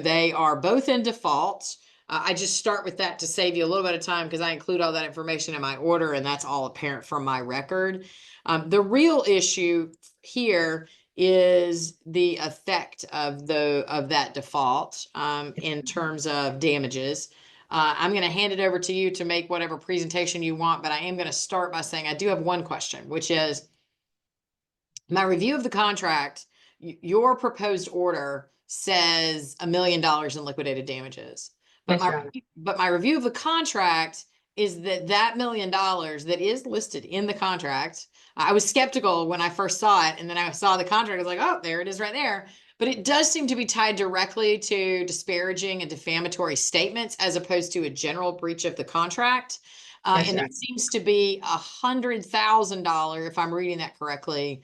They are both in default. I just start with that to save you a little bit of time because I include all that information in my order, and that's all apparent from my record. The real issue here is the effect of that default in terms of damages. I'm going to hand it over to you to make whatever presentation you want, but I am going to start by saying I do have one question, which is my review of the contract. Your proposed order says $1 million in liquidated damages. But my review of the contract is that $1 million that is listed in the contract. I was skeptical when I first saw it, and then I saw the contract. I was like, oh, there it is right there. But it does seem to be tied directly to disparaging and defamatory statements as opposed to a general breach of the contract. And it seems to be $100,000, if I'm reading that correctly,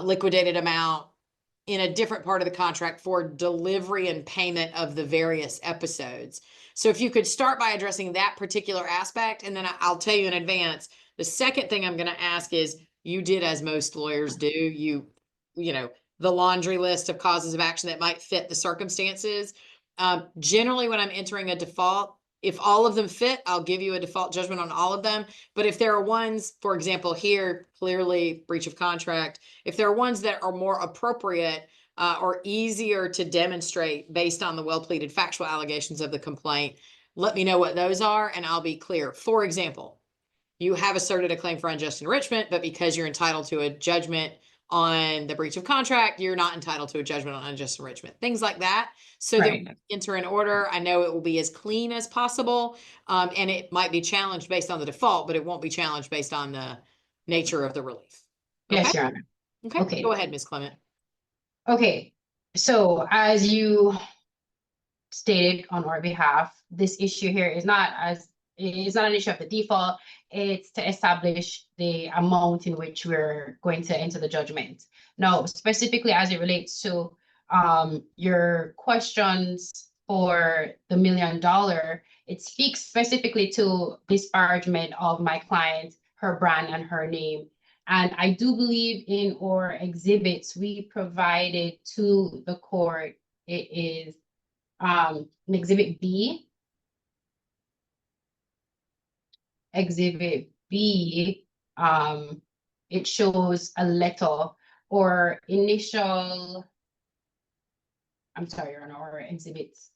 liquidated amount in a different part of the contract for delivery and payment of the various episodes. So if you could start by addressing that particular aspect, and then I'll tell you in advance, the second thing I'm going to ask is, you did as most lawyers do, you know, the laundry list of causes of action that might fit the circumstances. Generally, when I'm entering a default, if all of them fit, I'll give you a default judgment on all of them. But if there are ones, for example, here, clearly breach of contract, if there are ones that are more appropriate or easier to demonstrate based on the well-pleaded factual allegations of the complaint, let me know what those are and I'll be clear. For example, you have asserted a claim for unjust enrichment, but because you're entitled to a judgment on the breach of contract, you're not entitled to a judgment on unjust enrichment, things like that. So that we enter an order, I know it will be as clean as possible. And it might be challenged based on the default, but it won't be challenged based on the nature of the relief. Okay? Yes, Your Honor. Okay. Go ahead, Ms. Clement. Okay. So as you stated on our behalf, this issue here is not an issue of the default. It's to establish the amount in which we're going to enter the judgment. Now, specifically as it relates to your questions for the $1 million, it speaks specifically to disparagement of my client, her brand and her name. And I do believe in our exhibits we provided to the court, it is an Exhibit B. Exhibit B, it shows a letter or initial, I'm sorry, Your Honor, or exhibits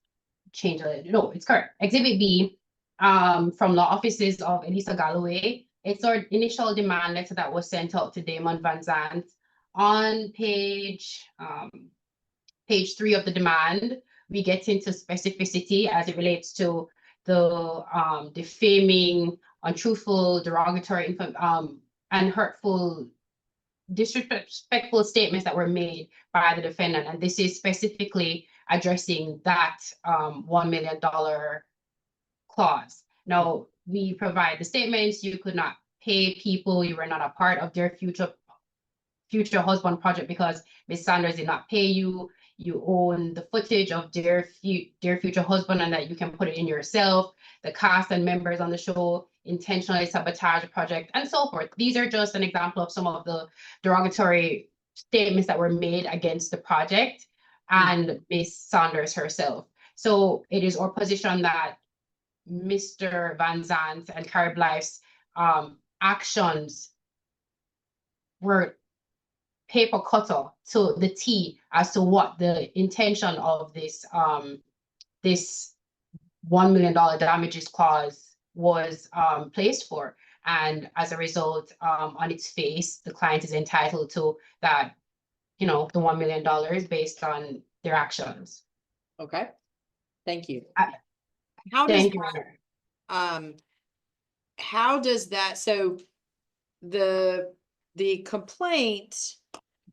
change a little. No, it's correct. Exhibit B, from law offices of Elisa Galloway. It's our initial demand letter that was sent out to Damon Van Zant. On page 3 of the demand, we get into specificity as it relates to the defaming, untruthful, derogatory, and hurtful, disrespectful statements that were made by the defendant. And this is specifically addressing that $1 million clause. Now, we provide the statements. You could not pay people. You were not a part of their future husband project because Ms. Sanders did not pay you. You own the footage of their future husband and that you can put it in yourself. The cast and members on the show intentionally sabotage the project and so forth. These are just an example of some of the derogatory statements that were made against the project and Ms. Sanders herself. So it is our position that Mr. Van Zant and Carib Life's actions were paper cutter to the T as to what the intention of this this $1 million damages clause was placed for. And as a result, on its face, the client is entitled to that, the $1 million based on their actions. Okay. Thank you. How does that, so the complaint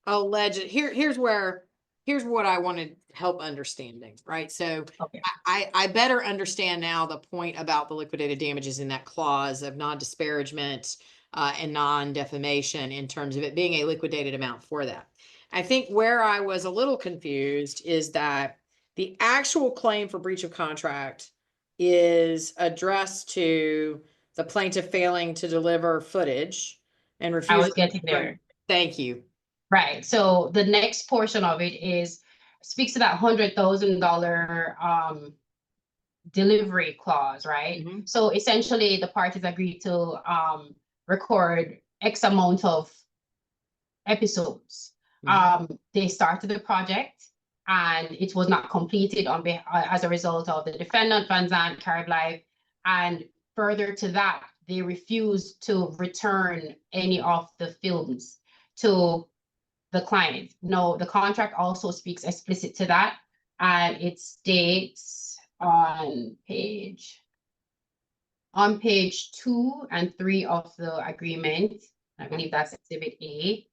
alleged, here's what I want to help understanding, right? So okay. I better understand now the point about the liquidated damages in that clause of non-disparagement and non-defamation in terms of it being a liquidated amount for that. I think where I was a little confused is that the actual claim for breach of contract is addressed to the plaintiff failing to deliver footage and refusing. I was getting there. Thank you. Right. So the next portion of it is speaks to that $100,000 delivery clause, right? Mhm. So essentially, the parties agreed to record X amount of episodes. They started the project and it was not completed as a result of the defendant, Van Zant, Carib Life, and further to that, they refused to return any of the films to the client. No, the contract also speaks explicit to that, and it states on page 2 and 3 of the agreement, I believe that's Exhibit A,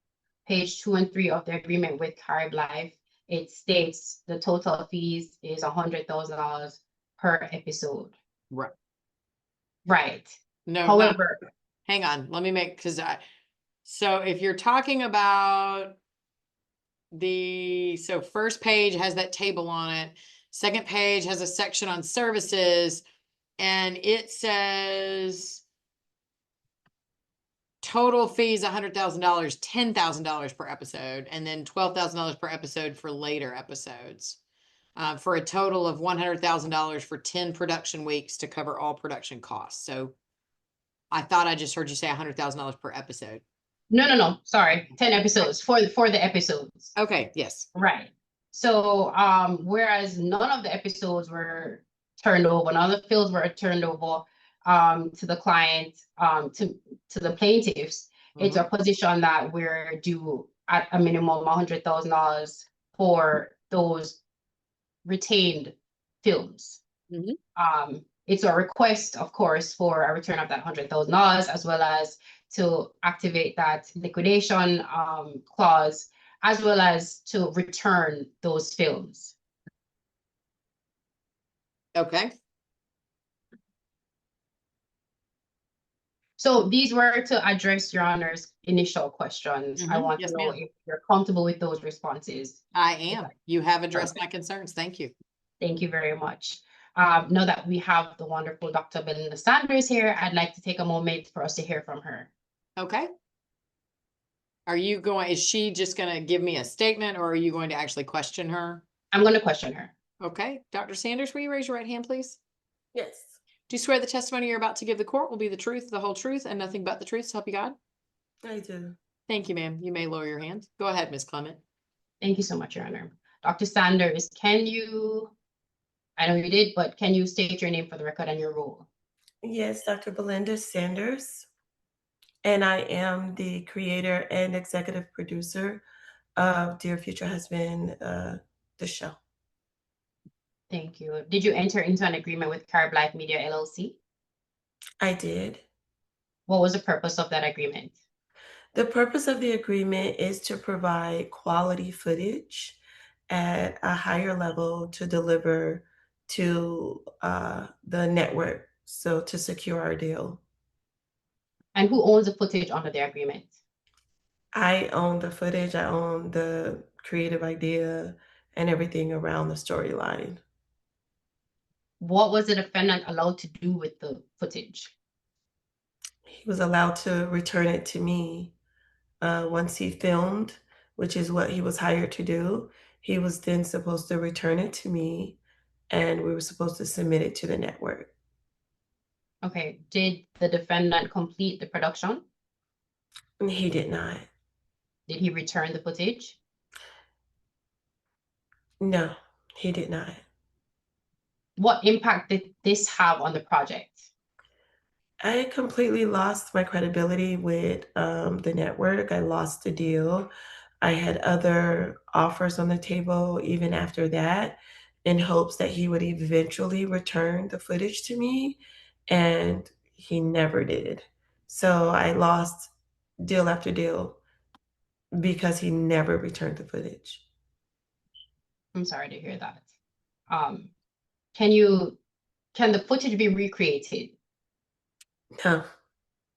page 2 and 3 of the agreement with Carib Life, it states the total fees is $100,000 per episode. Right. Right. No, However, hang on. Let me make, so if you're talking about so first page has that table on it. Second page has a section on services, and it says total fees $100,000, $10,000 per episode, and then $12,000 per episode for later episodes. For a total of $100,000 for 10 production weeks to cover all production costs. So I thought I just heard you say $100,000 per episode. no, sorry, 10 episodes for the episodes. Okay, yes. Right. So, whereas none of the episodes were turned over, none of the fields were turned over to the client, to the plaintiffs, it's a position that we're due at a minimum $100,000 for those retained films. It's a request, of course, for a return of that $100,000, as well as to activate that liquidation clause, as well as to return those films. Okay. So these were to address Your Honor's initial questions. I want Yes, to know ma'am. if you're comfortable with those responses. I am. You have addressed Perfect. my concerns. Thank you. Thank you very much. Now that we have the wonderful Dr. Belinda Sanders here, I'd like to take a moment for us to hear from her. Okay. Is she just going to give me a statement, or are you going to actually question her? I'm going to question her. Okay. Dr. Sanders, will you raise your right hand, please? Yes, Do you swear the testimony you're about to give the court will be the truth, the whole truth, and nothing but the truth, so help you God? I do. Thank you, ma'am. You may lower your hand. Go ahead, Ms. Clement. Thank you so much, Your Honor. Dr. Sanders, I know you did, but can you state your name for the record and your role? Yes, Dr. Belinda Sanders, and I am the creator and executive producer of Dear Future Husband, the show. Thank you. Did you enter into an agreement with Carib Life Media LLC? I did. What was the purpose of that agreement? The purpose of the agreement is to provide quality footage at a higher level to deliver to the network, so to secure our deal. And who owns the footage under the agreement? I own the footage, I own the creative idea and everything around the storyline. What was the defendant allowed to do with the footage? He was allowed to return it to me once he filmed, which is what he was hired to do. He was then supposed to return it to me, and we were supposed to submit it to the network. Okay, did the defendant complete the production? And he did not. Did he return the footage? No, he did not. What impact did this have on the project? I completely lost my credibility with the network. I lost the deal. I had other offers on the table even after that, in hopes that he would eventually return the footage to me, and he never did. So I lost deal after deal because he never returned the footage. I'm sorry to hear that. Can the footage be recreated? No,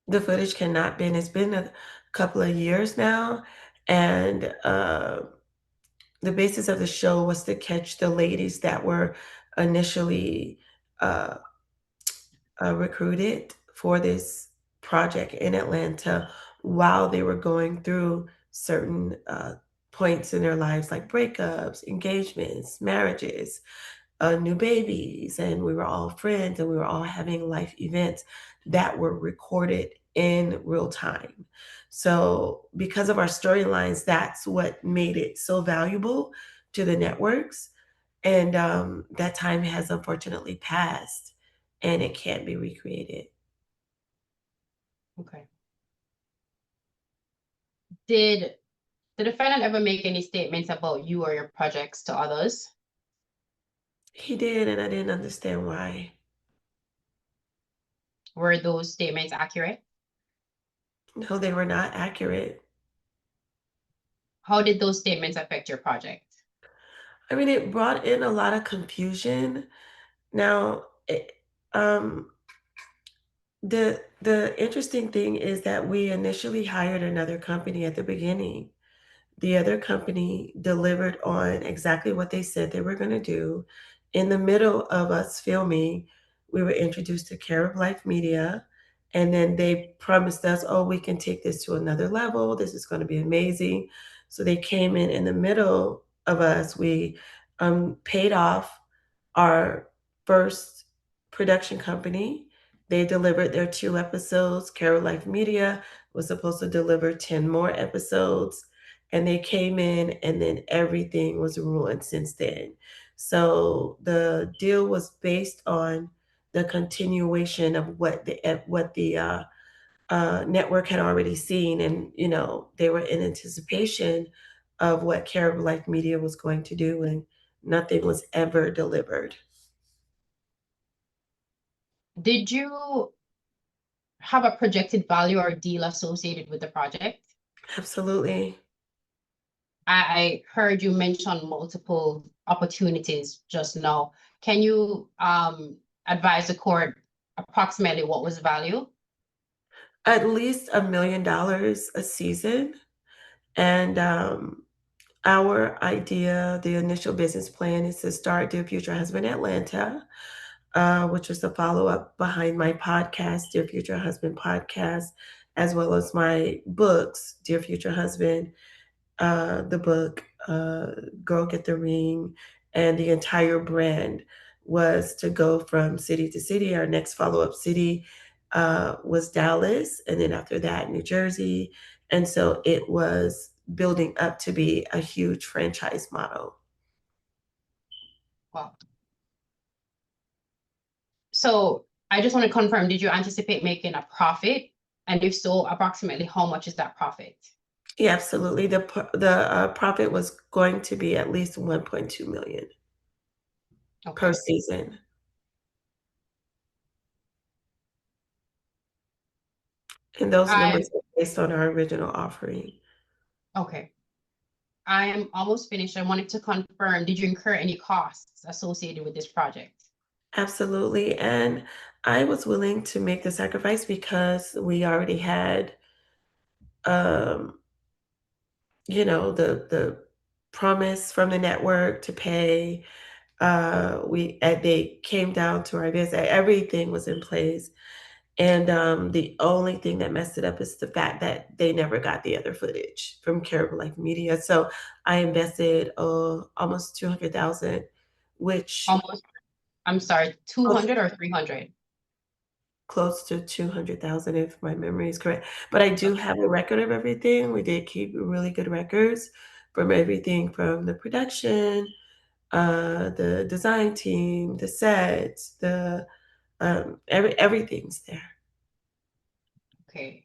the footage cannot be. It's been a couple of years now, and the basis of the show was to catch the ladies that were initially recruited for this project in Atlanta while they were going through certain points in their lives like breakups, engagements, marriages, new babies, and we were all friends and we were all having life events that were recorded in real time. So, because of our storylines, that's what made it so valuable to the networks. And that time has unfortunately passed and it can't be recreated. Okay. Did the defendant ever make any statements about you or your projects to others? He did, and I didn't understand why. Were those statements accurate? No, they were not accurate. How did those statements affect your project? I mean, it brought in a lot of confusion. Now, um, the interesting thing is that we initially hired another company at the beginning. The other company delivered on exactly what they said they were going to do. In the middle of us filming, we were introduced to Carib Life Media, and then they promised us, oh, we can take this to another level. This is going to be amazing. So they came in the middle of us. We paid off our first production company. They delivered their 2 episodes. Carib Life Media was supposed to deliver 10 more episodes, and they came in and then everything was ruined since then. So the deal was based on the continuation of what the network had already seen, and they were in anticipation of what Carib Life Media was going to do, and nothing was ever delivered. Did you have a projected value or deal associated with the project? Absolutely. I heard you mention multiple opportunities just now. Can you advise the court approximately what was the value? At least $1 million a season. And our idea, the initial business plan, is to start Dear Future Husband Atlanta, which is a follow up behind my podcast, Dear Future Husband Podcast, as well as my books, Dear Future Husband, the book, Girl Get the Ring, and the entire brand was to go from city to city. Our next follow up city was Dallas, and then after that, New Jersey. And so it was building up to be a huge franchise model. Wow. So I just want to confirm, did you anticipate making a profit? And if so, approximately how much is that profit? Yeah, absolutely. The profit was going to be at least 1.2 million per Okay. season. And those I'm numbers are based on our original offering. okay. I am almost finished. I wanted to confirm, did you incur any costs associated with this project? Absolutely. And I was willing to make the sacrifice because we already had, um, the promise from the network to pay. They came down to our visit. Everything was in place. And the only thing that messed it up is the fact that they never got the other footage from Carib Life Media. So I invested almost 200,000, which Almost, I'm sorry, 200 or 300? close to 200,000 if my memory is correct. But I do Okay. have a record of everything. We did keep really good records from everything from the production, the design team, the sets, the everything's there. Okay.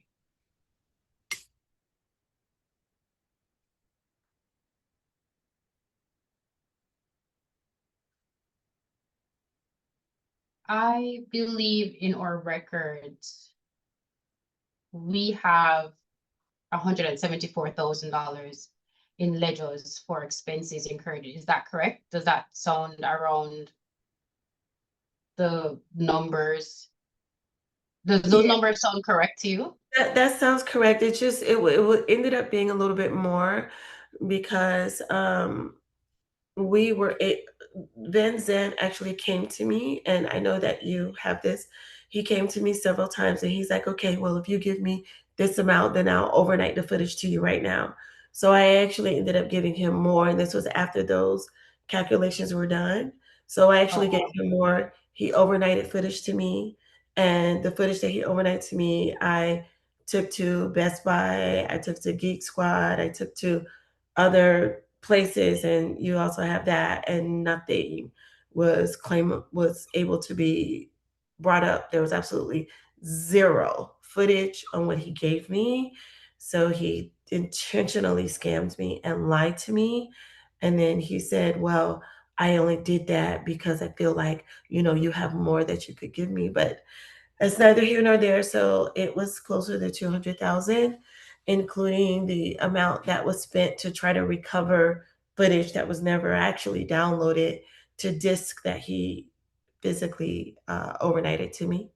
I believe in our records, we have $174,000 in ledgers for expenses incurred. Is that correct? Does that sound around the numbers? Does those Yeah, numbers sound correct to you? that sounds correct. Ended up being a little bit more because we were it then Zan actually came to me, and I know that you have this. He came to me several times and he's like, okay, well, if you give me this amount, then I'll overnight the footage to you right now. So I actually ended up giving him more, and this was after those calculations were done. So I actually gave him more. He overnighted footage to me, and the footage that he overnighted to me, I took to Best Buy, I took to Geek Squad, I took to other places, and you also have that, and nothing was able to be brought up. There was absolutely zero footage on what he gave me. So he intentionally scammed me and lied to me. And then he said, well, I only did that because I feel like, you have more that you could give me. But it's neither here nor there. So it was closer to 200,000, including the amount that was spent to try to recover footage that was never actually downloaded to disk that he physically overnighted to me.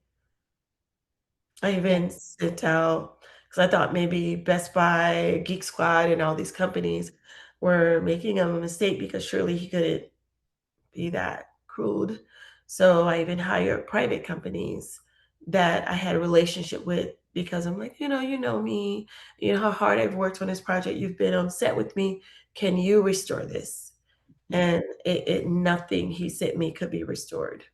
I even sent out, because I thought maybe Best Buy, Geek Squad, and all these companies were making a mistake because surely he couldn't be that crude. So I even hired private companies that I had a relationship with because I'm like, you know me, you know how hard I've worked on this project. You've been on set with me. Can you restore this? And nothing he sent me could be restored.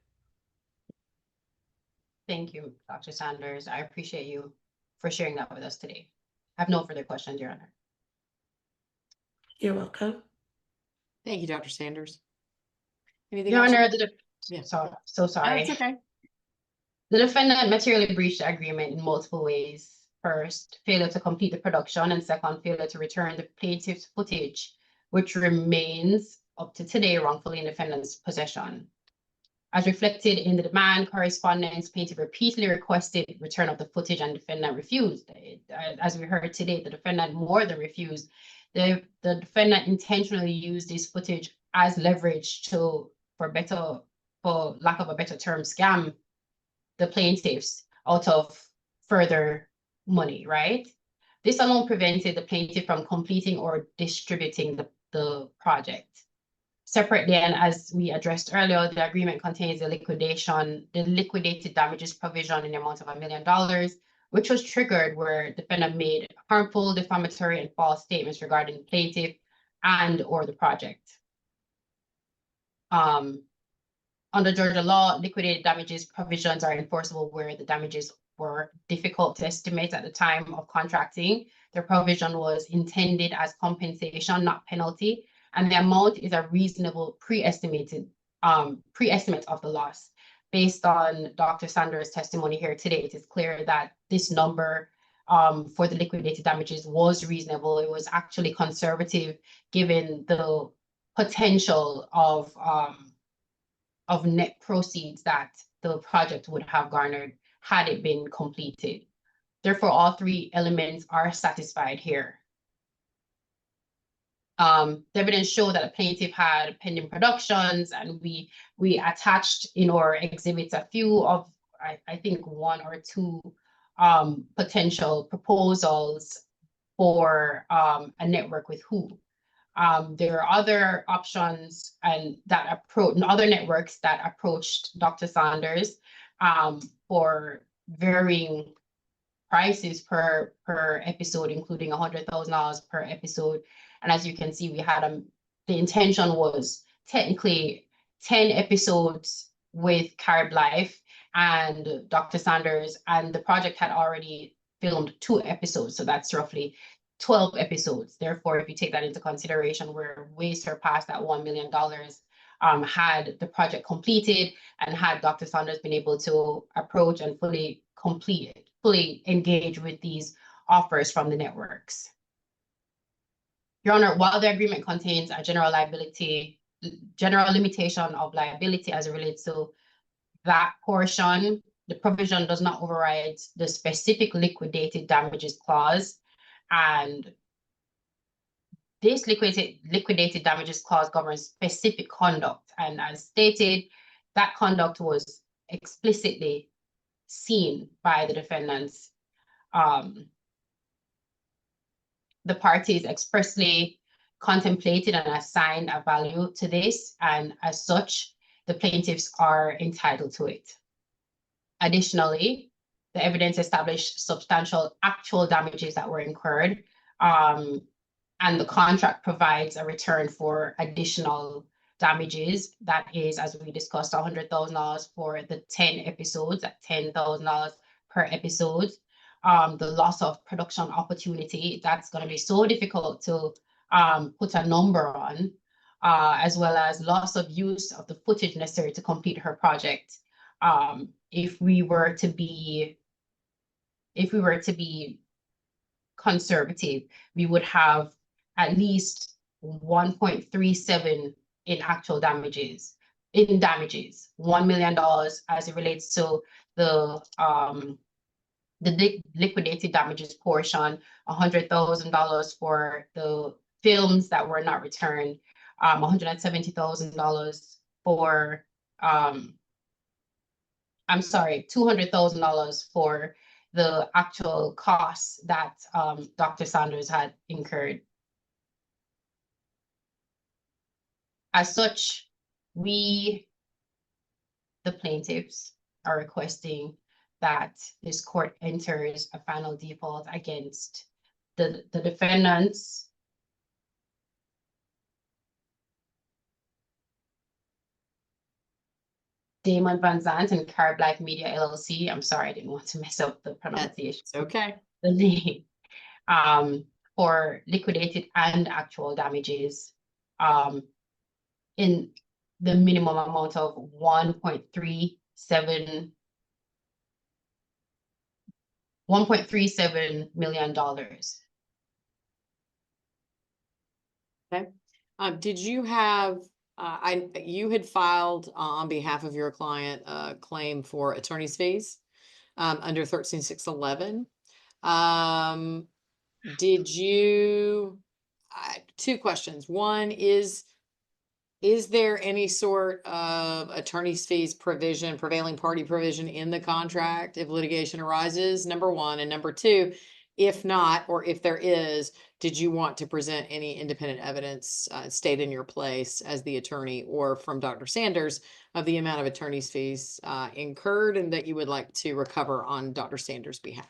Thank you, Dr. Sanders. I appreciate you for sharing that with us today. I have no further questions, Your Honor. You're welcome. Thank you, Dr. Sanders. Anything Your else? Honor, Yeah. so No, sorry. it's okay. The defendant materially breached the agreement in multiple ways. First, failure to complete the production, and second, failure to return the plaintiff's footage, which remains up to today wrongfully in defendant's possession. As reflected in the demand correspondence, plaintiff repeatedly requested return of the footage and defendant refused. As we heard today, the defendant more than refused. The defendant intentionally used this footage as leverage for lack of a better term, scam the plaintiffs out of further money, right? This alone prevented the plaintiff from completing or distributing the project. Separately, and as we addressed earlier, the agreement contains the liquidated damages provision in the amount of $1 million, which was triggered where defendant made harmful, defamatory, and false statements regarding the plaintiff and or the project. Under Georgia law, liquidated damages provisions are enforceable where the damages were difficult to estimate at the time of contracting. The provision was intended as compensation, not penalty, and the amount is a reasonable pre-estimate of the loss. Based on Dr. Sanders' testimony here today, it is clear that this number for the liquidated damages was reasonable. It was actually conservative given the potential of net proceeds that the project would have garnered had it been completed. Therefore, all three elements are satisfied here. The evidence showed that the plaintiff had pending productions, and we attached in our exhibits a few of, I think, one or two potential proposals for a network with who. There are other options and other networks that approached Dr. Sanders for varying prices per episode, including $100,000 per episode. And as you can see, we had the intention was technically 10 episodes with Carib Life and Dr. Sanders, and the project had already filmed 2 episodes, so that's roughly 12 episodes. Therefore, if you take that into consideration, we're way surpassed that $1 million had the project completed and had Dr. Sanders been able to approach and fully engage with these offers from the networks. Your Honor, while the agreement contains a general limitation of liability as it relates to that portion, the provision does not override the specific liquidated damages clause. And this liquidated damages clause governs specific conduct. And as stated, that conduct was explicitly seen by the defendants. The parties expressly contemplated and assigned a value to this, and as such, the plaintiffs are entitled to it. Additionally, the evidence established substantial actual damages that were incurred, and and the contract provides a return for additional damages. That is, as we discussed, $100,000 for the 10 episodes at $10,000 per episode. The loss of production opportunity, that's going to be so difficult to put a number on, as well as loss of use of the footage necessary to complete her project. If we were to be conservative, we would have at least 1.37 in actual damages, $1 million as it relates to the liquidated damages portion, $100,000 for the films that were not returned, $170,000 for $200,000 for the actual costs that Dr. Sanders had incurred. As such, we, the plaintiffs, are requesting that this court enters a final default against the defendants, Damon Van Zant and Carib Media LLC. I'm sorry, I didn't want to mess up the pronunciation. It's okay. The name, for liquidated and actual damages, in the minimum amount of $1.37 million. Okay. Did you have, you had filed on behalf of your client a claim for attorney's fees under 13611. Did you, two questions. One is there any sort of attorney's fees provision, prevailing party provision in the contract if litigation arises? Number one. And number two, if not, or if there is, did you want to present any independent evidence, state in your place as the attorney or from Dr. Sanders of the amount of attorney's fees incurred and that you would like to recover on Dr. Sanders' behalf?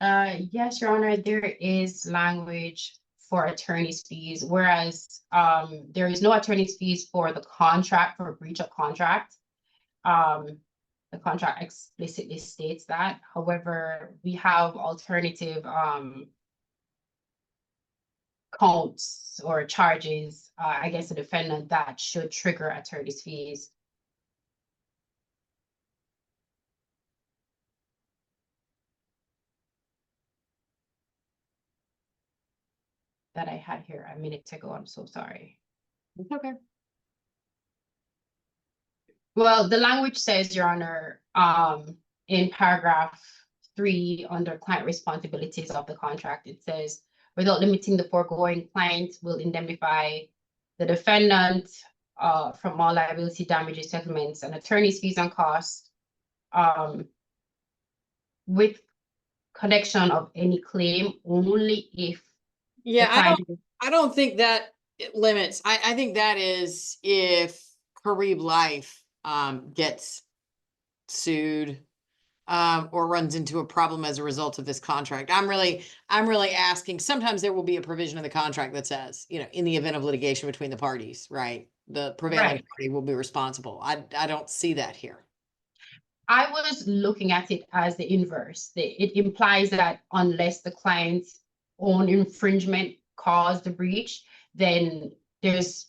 Yes, Your Honor, there is language for attorney's fees, whereas there is no attorney's fees for the contract, for breach of contract. The contract explicitly states that. However, we have alternative counts or charges against the defendant that should trigger attorney's fees. That I had here a minute ago. I'm so sorry. It's okay. Well, the language says, Your Honor, in paragraph 3 under client responsibilities of the contract, it says, without limiting the foregoing, client will indemnify the defendant from all liability, damages, settlements, and attorney's fees and costs with connection of any claim only if. Yeah, I don't think that it limits. I think that is if Carib Life gets sued or runs into a problem as a result of this contract. I'm really asking, sometimes there will be a provision of the contract that says, you know, in the event of litigation between the parties, right, the prevailing party will be responsible. I don't see that here. I was looking at it as the inverse. It implies that unless the client's own infringement caused the breach, then there's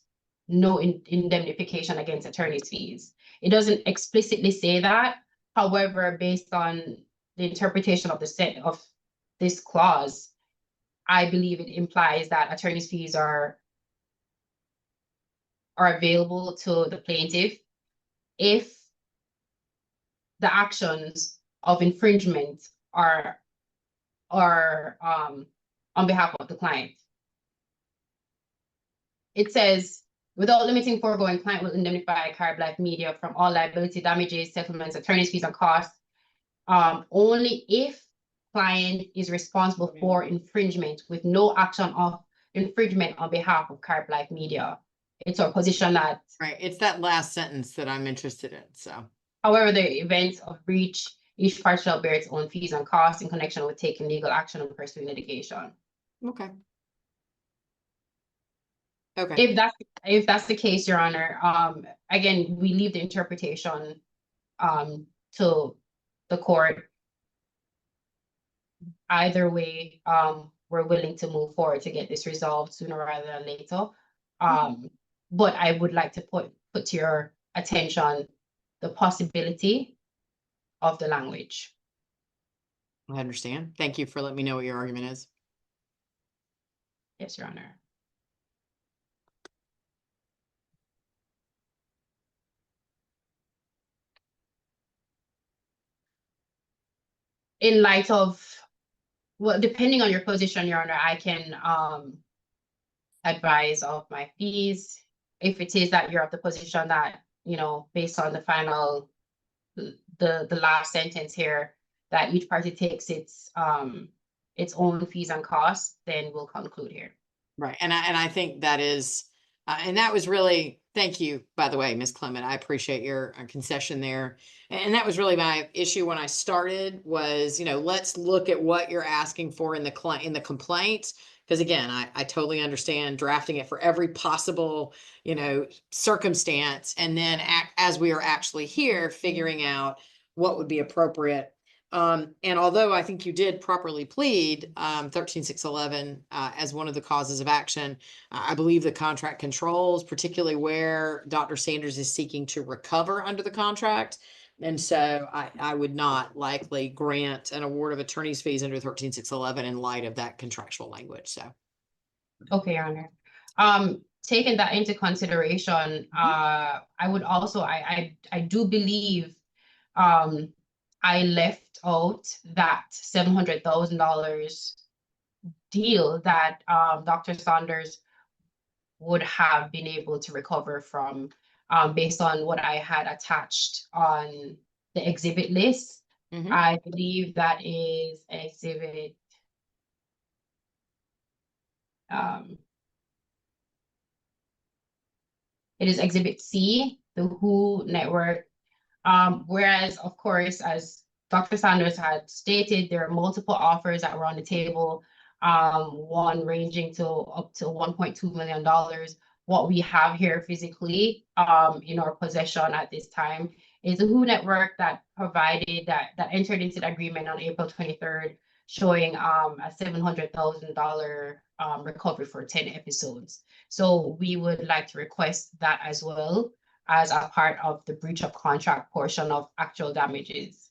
no indemnification against attorney's fees. It doesn't explicitly say that. However, based on the interpretation of the set of this clause, I believe it implies that attorney's fees are available to the plaintiff if the actions of infringement are on behalf of the client. It says, without limiting foregoing, client will indemnify Carib Media from all liability, damages, settlements, attorney's fees, and costs, only if client is responsible for infringement with no action of infringement on behalf of Carib Media. It's our position that. Right, it's that last sentence that I'm interested in, so. However, the events of breach, each part shall bear its own fees and costs in connection with taking legal action and pursuing litigation. Okay. Okay. If that's the case, Your Honor, again, we leave the interpretation to the court. Either way, we're willing to move forward to get this resolved sooner rather than later. But I would like to put to your attention the possibility of the language. I understand. Thank you for letting me know what your argument is. Yes, Your Honor. In light of, well, depending on your position, Your Honor, I can advise of my fees. If it is that you're of the position that, you know, based on the final, the last sentence here, that each party takes its own fees and costs, then we'll conclude here. Right. And I think that is, and that was really, thank you, by the way, Ms. Clement. I appreciate your concession there. And that was really my issue when I started was, you know, let's look at what you're asking for in the complaint. Because again, I totally understand drafting it for every possible, you know, circumstance. And then as we are actually here, figuring out what would be appropriate. And although I think you did properly plead 13611 as one of the causes of action, I believe the contract controls, particularly where Dr. Sanders is seeking to recover under the contract. And so I would not likely grant an award of attorney's fees under 13611 in light of that contractual language. So, okay, Your Honor. Taking that into consideration, I would also, I do believe I left out that $700,000 deal that Dr. Saunders would have been able to recover from based on what I had attached on the exhibit list. I believe that is exhibit it is exhibit C, the WHO network. Whereas, of course, as Dr. Sanders had stated, there are multiple offers that were on the table, one ranging to up to $1.2 million. What we have here physically in our possession at this time is a WHO network that provided, that entered into the agreement on April 23rd, showing a $700,000 recovery for 10 episodes. So we would like to request that as well as a part of the breach of contract portion of actual damages.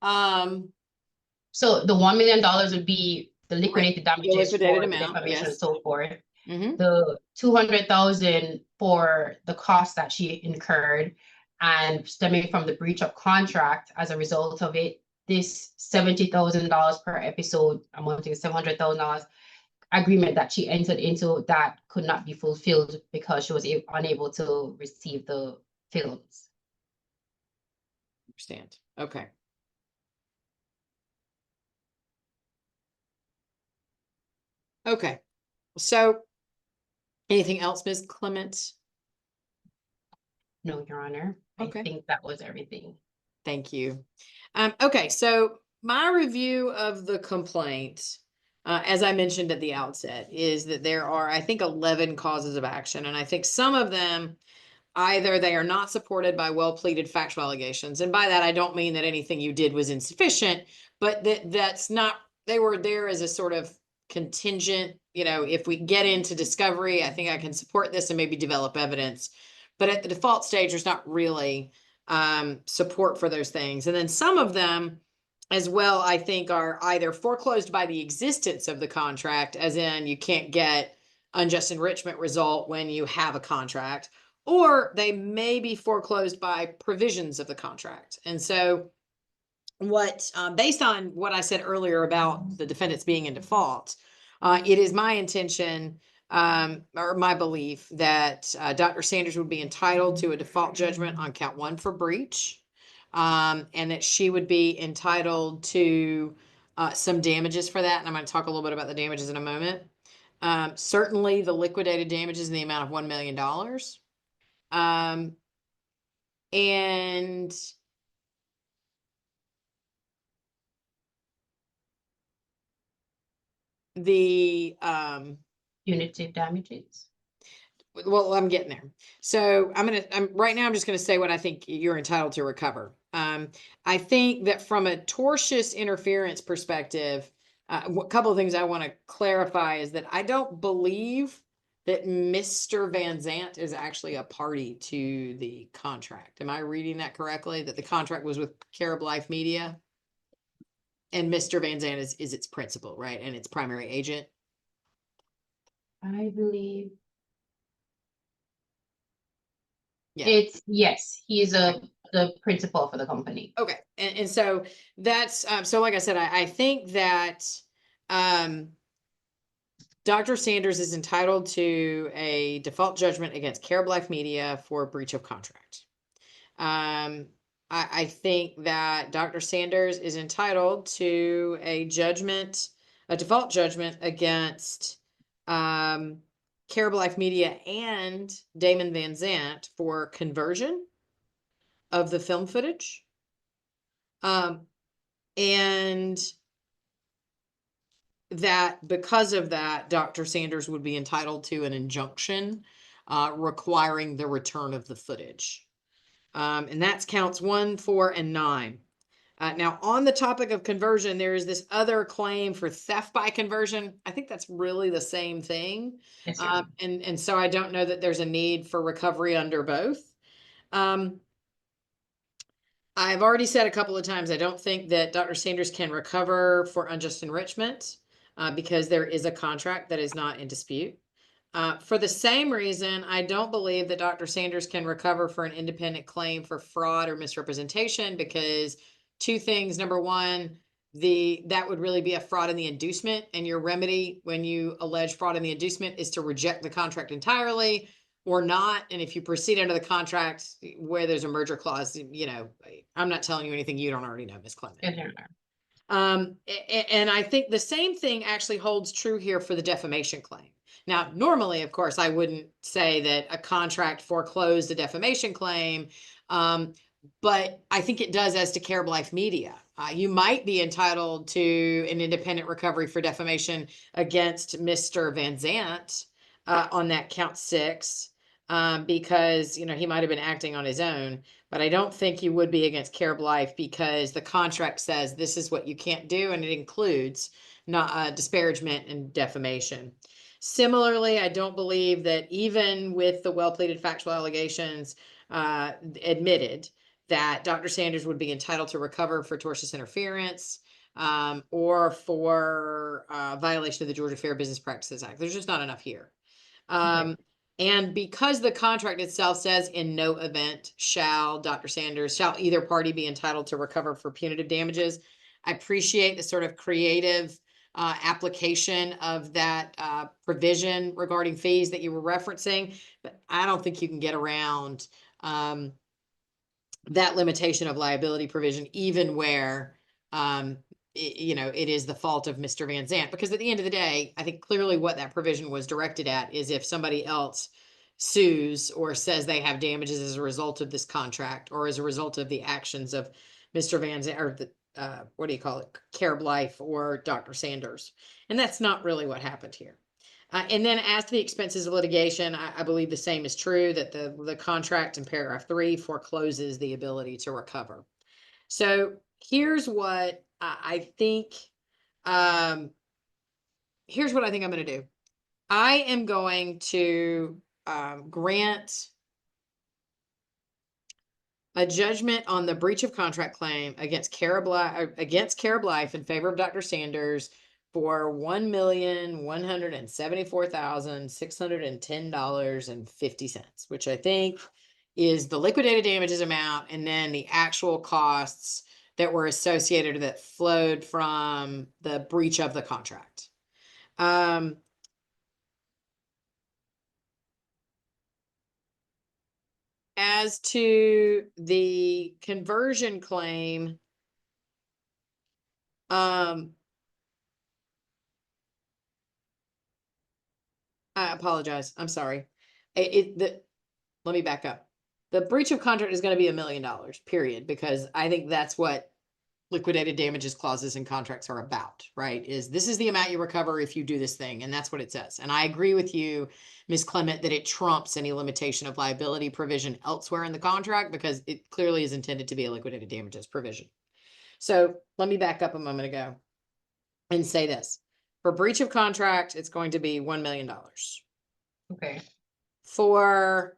So the $1 million would be the liquidated damages liquidated for amount, defamation and yes. so forth. The $200,000 for the cost that she incurred and stemming from the breach of contract as a result of it, this $70,000 per episode, amounting to $700,000 agreement that she entered into that could not be fulfilled because she was unable to receive the films. Understand. Okay. Okay. So anything else, Ms. Clement? No, Your Honor. Okay. I think that was everything. Thank you. Okay, so my review of the complaint, as I mentioned at the outset, is that there are, I think, 11 causes of action, and I think some of them, either they are not supported by well-pleaded factual allegations, and by that I don't mean that anything you did was insufficient, but that's not, they were there as a sort of contingent, you know, if we get into discovery, I think I can support this and maybe develop evidence. But at the default stage, there's not really support for those things. And then some of them as well, I think, are either foreclosed by the existence of the contract, as in you can't get unjust enrichment result when you have a contract, or they may be foreclosed by provisions of the contract. And so what, based on what I said earlier about the defendants being in default, it is my intention or my belief that Dr. Sanders would be entitled to a default judgment on count 1 for breach, and that she would be entitled to some damages for that. And I'm going to talk a little bit about the damages in a moment. Certainly the liquidated damages in the amount of $1 million. And the, Punitive damages. well, I'm getting there. So right now I'm just gonna say what I think you're entitled to recover. I think that from a tortious interference perspective, a couple of things I want to clarify is that I don't believe that Mr. Van Zant is actually a party to the contract. Am I reading that correctly? That the contract was with Carib Life Media? And Mr. Van Zant is its principal, right? And its primary agent? I believe Yeah. yes, he's the principal for the company. Okay, and so that's so like I said, I think that Dr. Sanders is entitled to a default judgment against Carib Life Media for breach of contract. I think that Dr. Sanders is entitled to a default judgment against Carib Life Media and Damon Van Zant for conversion of the film footage. And that because of that, Dr. Sanders would be entitled to an injunction requiring the return of the footage. And that's counts 1, 4, and 9. Now, on the topic of conversion, there is this other claim for theft by conversion. I think that's really the same thing. Yes, sir. And so I don't know that there's a need for recovery under both. I've already said a couple of times, I don't think that Dr. Sanders can recover for unjust enrichment because there is a contract that is not in dispute. For the same reason, I don't believe that Dr. Sanders can recover for an independent claim for fraud or misrepresentation because two things. Number one, that would really be a fraud in the inducement, and your remedy when you allege fraud in the inducement is to reject the contract entirely or not. And if you proceed under the contract where there's a merger clause, I'm not telling you anything you don't already know, Ms. Clement. Yes, sir. And I think the same thing actually holds true here for the defamation claim. Now, normally, of course, I wouldn't say that a contract foreclosed a defamation claim, but I think it does as to Carib Life Media. You might be entitled to an independent recovery for defamation against Mr. Van Zant on that count 6 because, he might have been acting on his own. But I don't think you would be against Carib Life because the contract says this is what you can't do, and it includes not disparagement and defamation. Similarly, I don't believe that even with the well-pleaded factual allegations admitted that Dr. Sanders would be entitled to recover for tortious interference or for violation of the Georgia Fair Business Practices Act. There's just not enough here. And because the contract itself says in no event shall either party be entitled to recover for punitive damages, I appreciate the sort of creative application of that provision regarding fees that you were referencing, but I don't think you can get around that limitation of liability provision, even where it is the fault of Mr. Van Zant, because at the end of the day, I think clearly what that provision was directed at is if somebody else sues or says they have damages as a result of this contract or as a result of the actions of Mr. Van Zant or the Carib Life or Dr. Sanders. And that's not really what happened here. And then as to the expenses of litigation, I believe the same is true, that the contract in paragraph 3 forecloses the ability to recover. So here's what I think. Here's what I think I'm going to do. I am going to grant a judgment on the breach of contract claim against Carib Life in favor of Dr. Sanders for $1,174,610.50, which I think is the liquidated damages amount, and then the actual costs that were associated that flowed from the breach of the contract. As to the conversion claim, I apologize. I'm sorry. Let me back up. The breach of contract is going to be $1 million, period, because I think that's what liquidated damages clauses and contracts are about, right? This is the amount you recover if you do this thing, and that's what it says. And I agree with you, Ms. Clement, that it trumps any limitation of liability provision elsewhere in the contract because it clearly is intended to be a liquidated damages provision. So let me back up a moment ago and say this. For breach of contract, it's going to be $1 million. Okay. For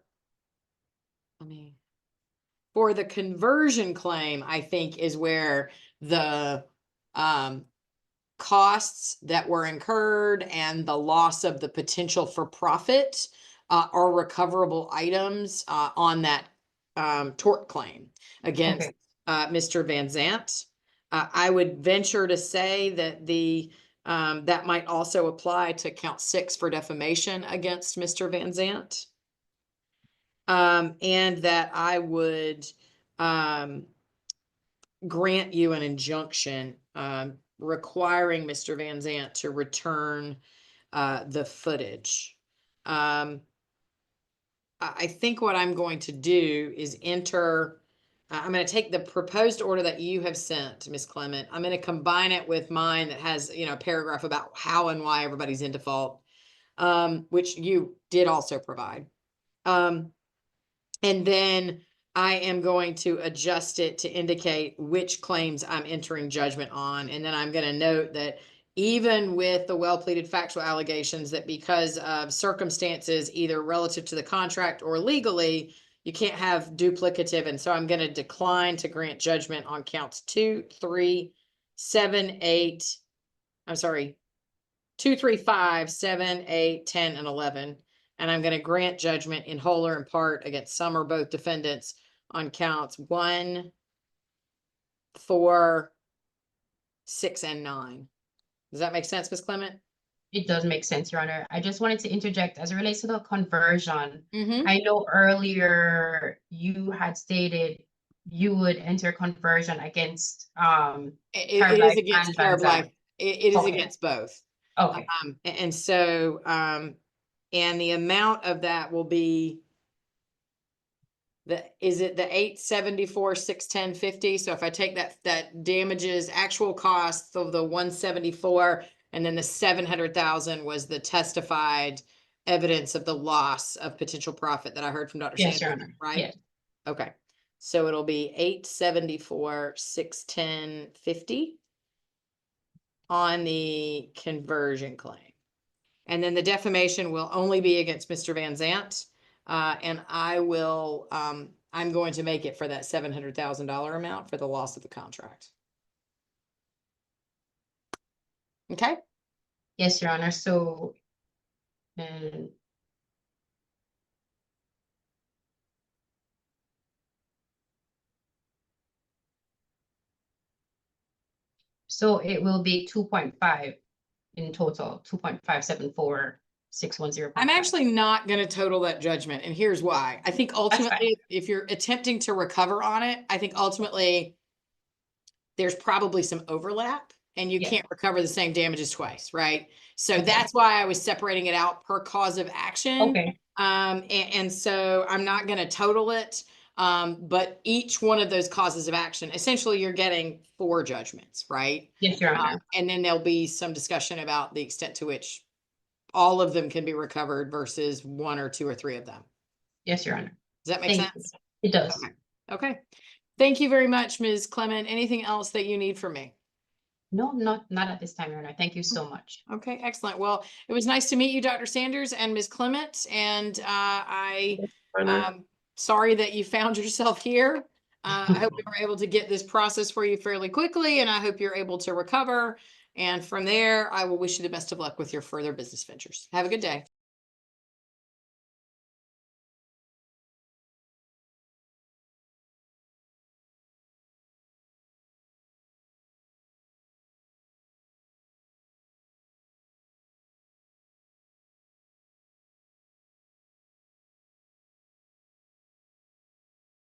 the conversion claim, I think is where the costs that were incurred and the loss of the potential for profit are recoverable items on that tort claim against Mr. Van Zant. I would venture to say that that might also apply to count 6 for defamation against Mr. Van Zant. And that I would grant you an injunction requiring Mr. Van Zant to return the footage. I think what I'm going to do is I'm going to take the proposed order that you have sent, Ms. Clement. I'm going to combine it with mine that has, a paragraph about how and why everybody's in default, which you did also provide. And then I am going to adjust it to indicate which claims I'm entering judgment on. And then I'm going to note that even with the well-pleaded factual allegations that because of circumstances, either relative to the contract or legally, you can't have duplicative. And so I'm going to decline to grant judgment on counts 2, 3, 7, 8. I'm sorry, 2, 3, 5, 7, 8, 10, and 11. And I'm going to grant judgment in whole or in part against some or both defendants on counts 1, 4, 6, and 9. Does that make sense, Ms. Clement? It does make sense, Your Honor. I just wanted to interject as it relates to the conversion. Mm-hmm. I know earlier you had stated you would enter conversion against It is against Carib Life. It is Okay. against both. Okay. And so and the amount of that will be the 874 610.50. So if I take that damages actual costs of the 174 and then the 700,000 was the testified evidence of the loss of potential profit that I heard from Dr. Yes, Your Sanders, Honor. right? Yes. Okay. So it'll be 874 610.50 on the conversion claim. And then the defamation will only be against Mr. Van Zant. And I'm going to make it for that $700,000 amount for the loss of the contract. Okay. Yes, Your Honor. So it will be 2.5 in total, 2.574610. I'm actually not going to total that judgment. And here's why. I think ultimately, if you're attempting to recover on it, I think ultimately there's probably some overlap and you can't recover the same damages twice, right? So that's why I was separating it out per cause of action. Okay. And so I'm not going to total it. But each one of those causes of action, essentially you're getting 4 judgments, right? Yes, Your Honor. And then there'll be some discussion about the extent to which all of them can be recovered versus 1 or 2 or 3 of them. Yes, Your Honor. Does that make Thank sense? you. It does. Okay. Thank you very much, Ms. Clement. Anything else that you need from me? No, not at this time, Your Honor. Thank you so much. Okay, excellent. Well, it was nice to meet you, Dr. Sanders and Ms. Clement. And sorry that you found yourself here. I hope we were able to get this process for you fairly quickly, and I hope you're able to recover. And from there, I will wish you the best of luck with your further business ventures. Have a good day.